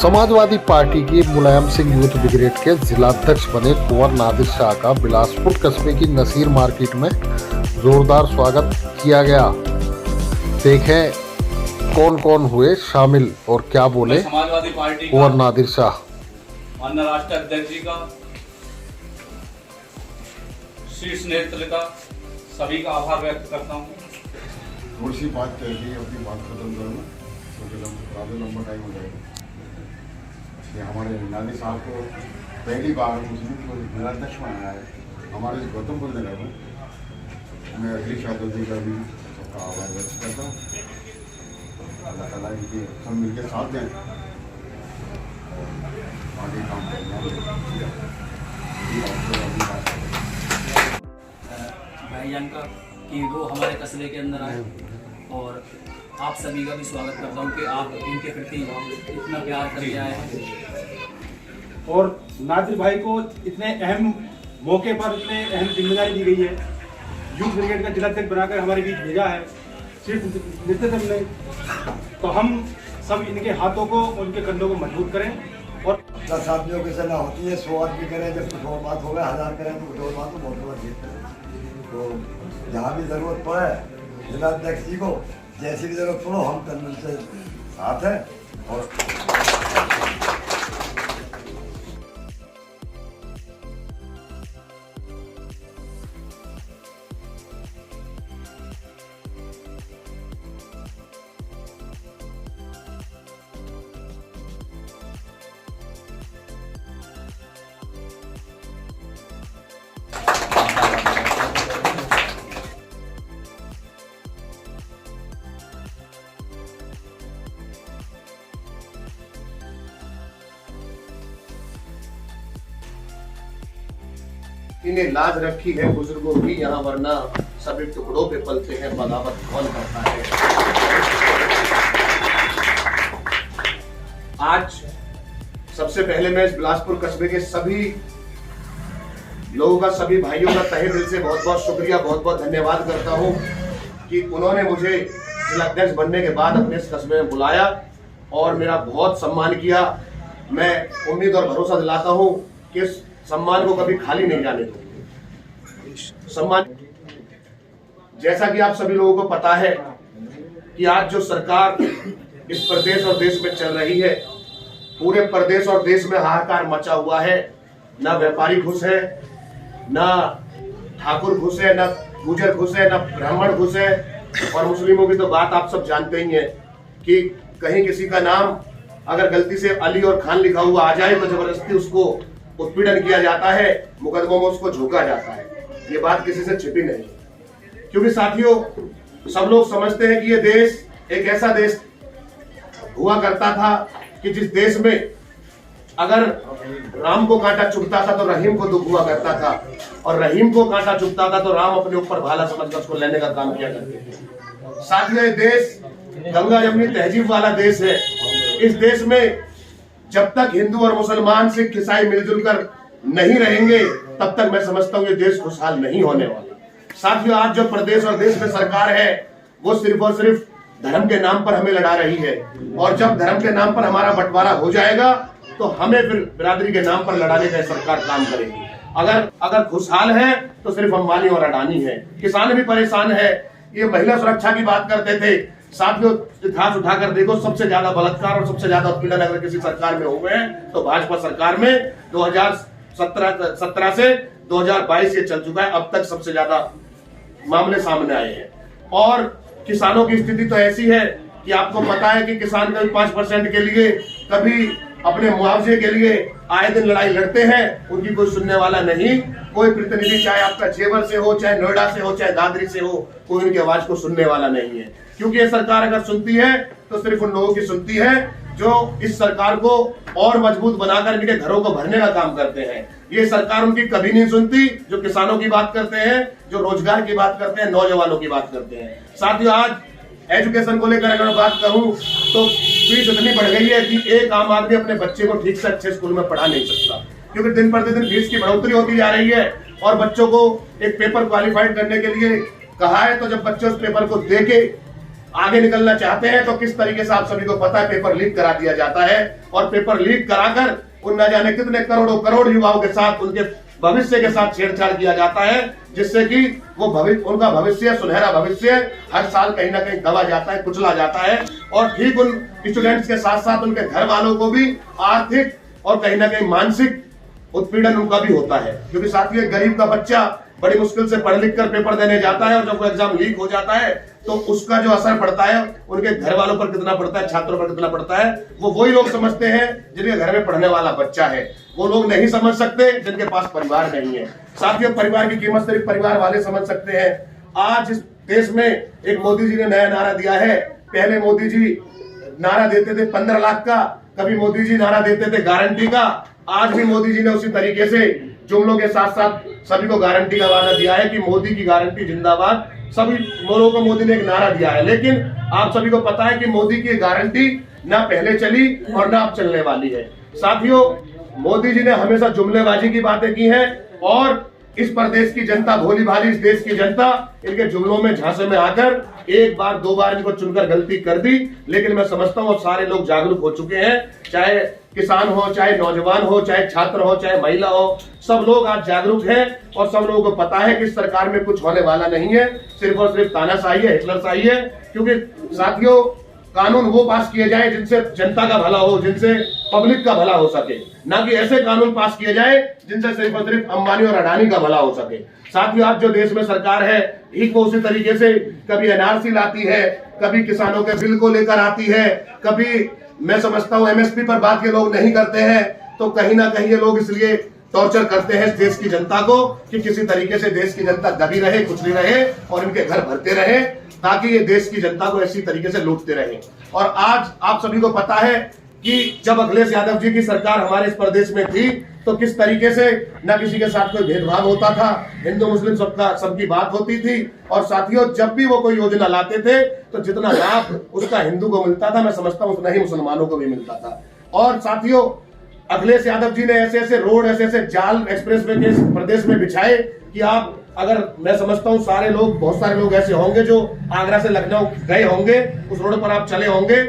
Samajwadi party के Mulayam Singh youth brigade के जिलाध्यक्ष बने कुंवर नादिर शाह का बिलासपुर कस्बे की नसीर मार्केट में जोरदार स्वागत किया गया। देखें कौन कौन हुए शामिल और क्या बोले समाजवादी पार्टी कुंवर नादिर शाह। माननीय राष्ट्रीय अध्यक्ष जी का, शीर्ष नेतृत्व का सभी का आभार व्यक्त करता हूँ। थोड़ी सी बात करके अपनी बात खत्म करूँगा क्योंकि ज़्यादा लंबा टाइम हो जाएगा। ये हमारे नादिर साहब को पहली बार मुस्लिम को जिलाध्यक्ष बनाया है हमारे गौतमपुर नगर में। मैं अखिलेश यादव जी का भी सबका आभार व्यक्त करता हूँ। अल्लाह ताला इनके सब मिलकर साथ दें और आगे काम करना। भाईजान का कि वो हमारे कस्बे के अंदर आए और आप सभी का भी स्वागत करता हूँ कि आप इनके प्रति इतना प्यार करके आए हैं। और नादिर भाई को इतने अहम मौके पर इतने अहम जिम्मेदारी दी गई है, यूथ ब्रिगेड का जिलाध्यक्ष बनाकर हमारे बीच भेजा है सिर्फ नेतृत्व ने, तो हम सब इनके हाथों को और उनके कंधों को मजबूत करें। और 10 आदमियों की सलाह होती है, 100 आदमी करें, जब कुछ और बात हो गया 1000 करें तो कुछ और बात तो बहुत बड़ा जीत करें। तो जहाँ भी ज़रूरत पड़े जिलाध्यक्ष जी को जैसी भी ज़रूरत पड़ो हम तन से साथ हैं। और इन्हें लाज रखी है बुजुर्गों की यहाँ, वरना सभी टुकड़ों पे पलते हैं, बगावत कौन करता है। आज सबसे पहले मैं इस बिलासपुर कस्बे के सभी लोगों का, सभी भाइयों का तहे दिल से बहुत बहुत शुक्रिया, बहुत बहुत धन्यवाद करता हूँ कि उन्होंने मुझे जिलाध्यक्ष बनने के बाद अपने इस कस्बे में बुलाया और मेरा बहुत सम्मान किया। मैं उम्मीद और भरोसा दिलाता हूँ कि इस सम्मान को कभी खाली नहीं जाने दूंगे। सम्मान, जैसा कि आप सभी लोगों को पता है कि आज जो सरकार इस प्रदेश और देश में चल रही है, पूरे प्रदेश और देश में हाहाकार मचा हुआ है। ना व्यापारी खुश है, ना ठाकुर खुश है, ना गुजर खुश है, ना ब्राह्मण खुश है। और मुस्लिमों की तो बात आप सब जानते ही हैं कि कहीं किसी का नाम अगर गलती से अली और खान लिखा हुआ आ जाए तो जबरदस्ती उसको उत्पीड़न किया जाता है, मुकदमों में उसको झोंका जाता है। ये बात किसी से छिपी नहीं, क्योंकि साथियों सब लोग समझते हैं कि ये देश एक ऐसा देश हुआ करता था कि जिस देश में अगर राम को कांटा चुभता था तो रहीम को दुख हुआ करता था, और रहीम को कांटा चुभता था तो राम अपने ऊपर भाला समझकर उसको लेने का काम किया करते थे। साथियों ये देश गंगा यमुनी तहजीब वाला देश है। इस देश में जब तक हिंदू और मुसलमान, सिख, ईसाई मिलजुल कर नहीं रहेंगे तब तक मैं समझता हूँ ये देश खुशहाल नहीं होने वाला। साथियों आज जो प्रदेश और देश में सरकार है वो सिर्फ और सिर्फ धर्म के नाम पर हमें लड़ा रही है, और जब धर्म के नाम पर हमारा बंटवारा हो जाएगा तो हमें फिर बिरादरी के नाम पर लड़ाने का सरकार काम करेगी। अगर खुशहाल है तो सिर्फ अंबानी और अडानी है, किसान भी परेशान है। ये महिला सुरक्षा की बात करते थे, साथियों इतिहास उठाकर देखो, सबसे ज्यादा बलात्कार और सबसे ज्यादा उत्पीड़न अगर किसी सरकार में हुए हैं तो भाजपा सरकार में 2017 से 2022 ये चल चुका है। अब तक सबसे ज्यादा मामले सामने आए हैं। और किसानों की स्थिति तो ऐसी है कि आपको पता है कि किसान कभी 5% के लिए, कभी अपने मुआवजे के लिए आए दिन लड़ाई लड़ते हैं, उनकी कोई सुनने वाला नहीं। कोई प्रतिनिधि, चाहे आपका जेवर से हो, चाहे नोएडा से हो, चाहे दादरी से हो, कोई उनकी आवाज को सुनने वाला नहीं है। क्योंकि ये सरकार अगर सुनती है तो सिर्फ उन लोगों की सुनती है जो इस सरकार को और मजबूत बनाकर इनके घरों को भरने का काम करते हैं। ये सरकार उनकी कभी नहीं सुनती जो किसानों की बात करते हैं, जो रोजगार की बात करते हैं, नौजवानों की बात करते हैं। साथियों आज एजुकेशन को लेकर अगर बात करूं तो फीस इतनी बढ़ गई है कि एक आम आदमी अपने बच्चे को ठीक से अच्छे स्कूल में पढ़ा नहीं सकता, क्योंकि दिन प्रतिदिन फीस की बढ़ोतरी होती जा रही है। और बच्चों को एक पेपर क्वालिफाइड करने के लिए कहा है तो जब बच्चे उस पेपर को देके आगे निकलना चाहते हैं तो किस तरीके से आप सभी को पता है पेपर लीक करा दिया जाता है और पेपर लीक कराकर उन न जाने कितने करोड़ों करोड़ युवाओं के साथ उनके भविष्य के साथ छेड़छाड़ किया जाता है, जिससे कि वो उनका भविष्य, सुनहरा भविष्य हर साल कहीं ना कहीं दबा जाता है, कुचला जाता है। और ठीक उन स्टूडेंट्स के साथ साथ उनके घर वालों को भी आर्थिक और कहीं ना कहीं मानसिक उत्पीड़न उनका भी होता है, क्योंकि साथियों गरीब का बच्चा बड़ी मुश्किल से पढ़ लिख कर पेपर देने जाता है और जब वो एग्जाम लीक हो जाता है तो उसका जो असर पड़ता है उनके घर वालों पर कितना पड़ता है, छात्रों पर कितना पड़ता है, वो वही लोग समझते हैं जिनके घर में पढ़ने वाला बच्चा है। वो लोग नहीं समझ सकते जिनके पास परिवार नहीं है। साथियों परिवार की कीमत सिर्फ परिवार वाले समझ सकते हैं। आज इस देश में एक मोदी जी ने नया नारा दिया है। पहले मोदी जी नारा देते थे 15 लाख का, कभी मोदी जी नारा देते थे गारंटी का। आज भी मोदी जी ने उसी तरीके से जुमलों के साथ साथ सभी को गारंटी का वादा दिया है कि मोदी की गारंटी जिंदाबाद। सभी लोगों को मोदी ने एक नारा दिया है, लेकिन आप सभी को पता है कि मोदी की गारंटी ना पहले चली और ना अब चलने वाली है। साथियों मोदी जी ने हमेशा जुमलेबाजी की बातें की हैं और इस प्रदेश की जनता, भोली भाली इस देश की जनता इनके जुमलों में झांसे में आकर एक बार दो बार इनको चुनकर गलती कर दी। लेकिन मैं समझता हूँ सारे लोग जागरूक हो चुके हैं, चाहे किसान हो, चाहे नौजवान हो, चाहे छात्र हो, चाहे महिला हो, सब लोग आज जागरूक हैं और सब लोगों को पता है कि इस सरकार में कुछ होने वाला नहीं है, सिर्फ और सिर्फ तानाशाही है, हिटलरशाही है। क्योंकि साथियों कानून वो पास किए जाए जिनसे जनता का भला हो, जिनसे पब्लिक का भला हो सके, ना कि ऐसे कानून पास किए जाए जिनसे सिर्फ और सिर्फ अंबानी और अडानी का भला हो सके। साथियों आज जो देश में सरकार है ठीक वो उसी तरीके से कभी एनआरसी लाती है, कभी किसानों के बिल को लेकर आती है, कभी मैं समझता हूं एमएसपी पर बात ये लोग नहीं करते हैं, तो कहीं ना कहीं ये लोग इसलिए टॉर्चर करते हैं देश की जनता को कि किसी तरीके से देश की जनता दबी रहे, कुचली रहे और इनके घर भरते रहे, ताकि ये देश की जनता को ऐसी तरीके से लूटते रहे। और आज आप सभी को पता है कि जब अखिलेश यादव जी की सरकार हमारे इस प्रदेश में थी तो किस तरीके से न किसी के साथ कोई भेदभाव होता था, हिंदू मुस्लिम सबकी बात होती थी। और साथियों जब भी वो कोई योजना लाते थे तो जितना लाभ उसका हिंदू को मिलता था, मैं समझता हूं उतना ही मुसलमानों को भी मिलता था। और साथियों अखिलेश यादव जी ने ऐसे ऐसे रोड, ऐसे ऐसे जाल एक्सप्रेसवे के प्रदेश में बिछाए कि आप अगर मैं समझता हूं सारे लोग, बहुत सारे लोग ऐसे होंगे जो आगरा से लखनऊ गए होंगे, उस रोड पर आप चले होंगे,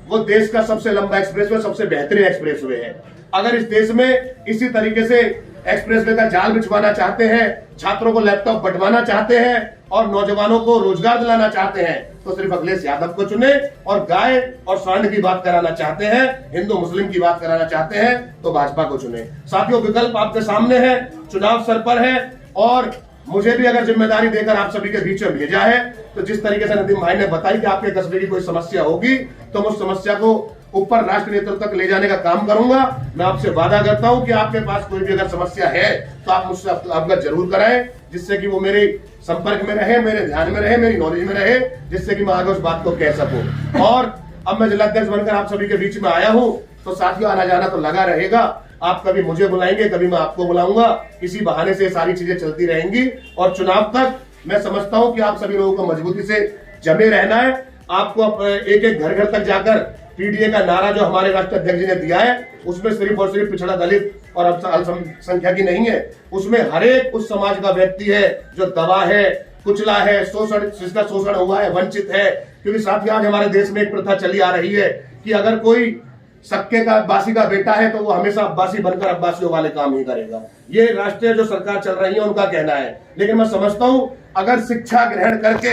वो देश का सबसे लंबा एक्सप्रेसवे, सबसे बेहतरीन एक्सप्रेसवे है। अगर इस देश में इसी तरीके से एक्सप्रेसवे का जाल बिछवाना चाहते हैं, छात्रों को लैपटॉप बंटवाना चाहते हैं और नौजवानों को रोजगार दिलाना चाहते हैं, तो सिर्फ अखिलेश यादव को चुने। और गाय और स्वर्ण की बात कराना चाहते हैं, हिंदू मुस्लिम की बात कराना चाहते हैं, तो भाजपा को चुने। साथियों विकल्प आपके सामने है, चुनाव सर पर है और मुझे भी अगर जिम्मेदारी देकर आप सभी के बीच में भेजा है तो जिस तरीके से नदीम भाई ने बताई कि आपके कस्बे की कोई समस्या होगी तो मैं उस समस्या को ऊपर राष्ट्र नेतृत्व तक ले जाने का काम करूंगा। मैं आपसे वादा करता हूं कि आपके पास कोई भी अगर समस्या है तो आप मुझसे अवगत जरूर कराएं, जिससे कि वो मेरे संपर्क में रहे, मेरे ध्यान में रहे, मेरी नॉलेज में रहे, जिससे कि मैं आगे उस बात को कह सकूं। और अब मैं जिलाध्यक्ष बनकर आप सभी के बीच में आया हूं तो साथियों आना जाना तो लगा रहेगा। आप कभी मुझे बुलाएंगे, कभी मैं आपको बुलाऊंगा, इसी बहाने से सारी चीजें चलती रहेंगी। और चुनाव तक मैं समझता हूं कि आप सभी लोगों को मजबूती से जमे रहना है। आपको एक एक घर घर तक जाकर पीडीए का नारा जो हमारे राष्ट्रीय अध्यक्ष जी ने दिया है उसमें सिर्फ और सिर्फ पिछड़ा, दलित और अल्पसंख्यक की नहीं है, उसमें हर एक उस समाज का व्यक्ति है जो दबा है, कुचला है, शोषण, जिसका शोषण हुआ है, वंचित है। क्योंकि साथियों आज हमारे देश में एक प्रथा चली आ रही है कि अगर कोई सक्के का अब्बासी का बेटा है तो वो हमेशा अब्बासी बनकर अब्बासियों वाले काम ही करेगा। ये राष्ट्रीय जो सरकार चल रही है उनका कहना है। लेकिन मैं समझता हूं अगर शिक्षा ग्रहण करके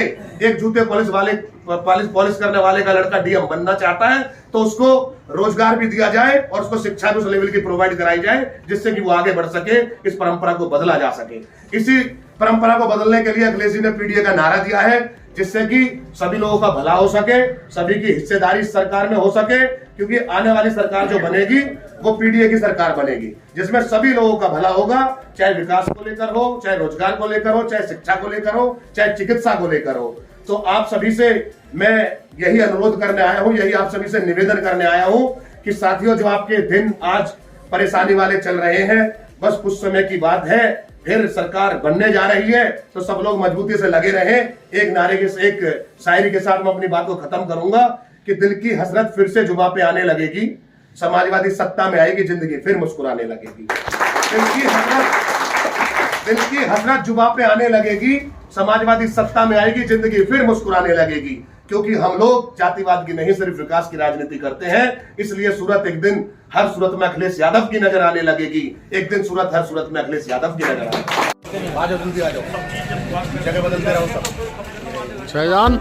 एक जूते पॉलिश करने वाले का लड़का डीएम बनना चाहता है तो उसको रोजगार भी दिया जाए और उसको शिक्षा भी उस लेवल की प्रोवाइड कराई जाए जिससे कि वो आगे बढ़ सके, इस परंपरा को बदला जा सके। इसी परंपरा को बदलने के लिए अखिलेश जी ने पीडीए का नारा दिया है जिससे कि सभी लोगों का भला हो सके, सभी की हिस्सेदारी इस सरकार में हो सके। क्योंकि आने वाली सरकार जो बनेगी वो पीडीए की सरकार बनेगी जिसमें सभी लोगों का भला होगा, चाहे विकास को लेकर हो, चाहे रोजगार को लेकर हो, चाहे शिक्षा को लेकर हो, चाहे चिकित्सा को लेकर हो। तो आप सभी से मैं यही अनुरोध करने आया हूं, यही आप सभी से निवेदन करने आया हूं कि साथियों जो आपके दिन आज परेशानी वाले चल रहे हैं, बस कुछ समय की बात है, फिर सरकार बनने जा रही है, तो सब लोग मजबूती से लगे रहे। एक नारे के, एक शायरी के साथ मैं अपनी बात को खत्म करूंगा कि दिल की हसरत फिर से जुबां पे आने लगेगी, समाजवादी सत्ता में आएगी, जिंदगी फिर मुस्कुराने लगेगी। दिल की हसरत जुबां पे आने लगेगी, समाजवादी सत्ता में आएगी, जिंदगी फिर मुस्कुराने लगेगी। क्योंकि हम लोग जातिवाद की नहीं सिर्फ विकास की राजनीति करते हैं। इसलिए सूरत एक दिन हर सूरत में अखिलेश यादव की नजर आने लगेगी। एक दिन सूरत हर सूरत में अखिलेश यादव की नजर आएगी। आ जाओ जल्दी आ जाओ, जगह बदलते रहो सब। शहजान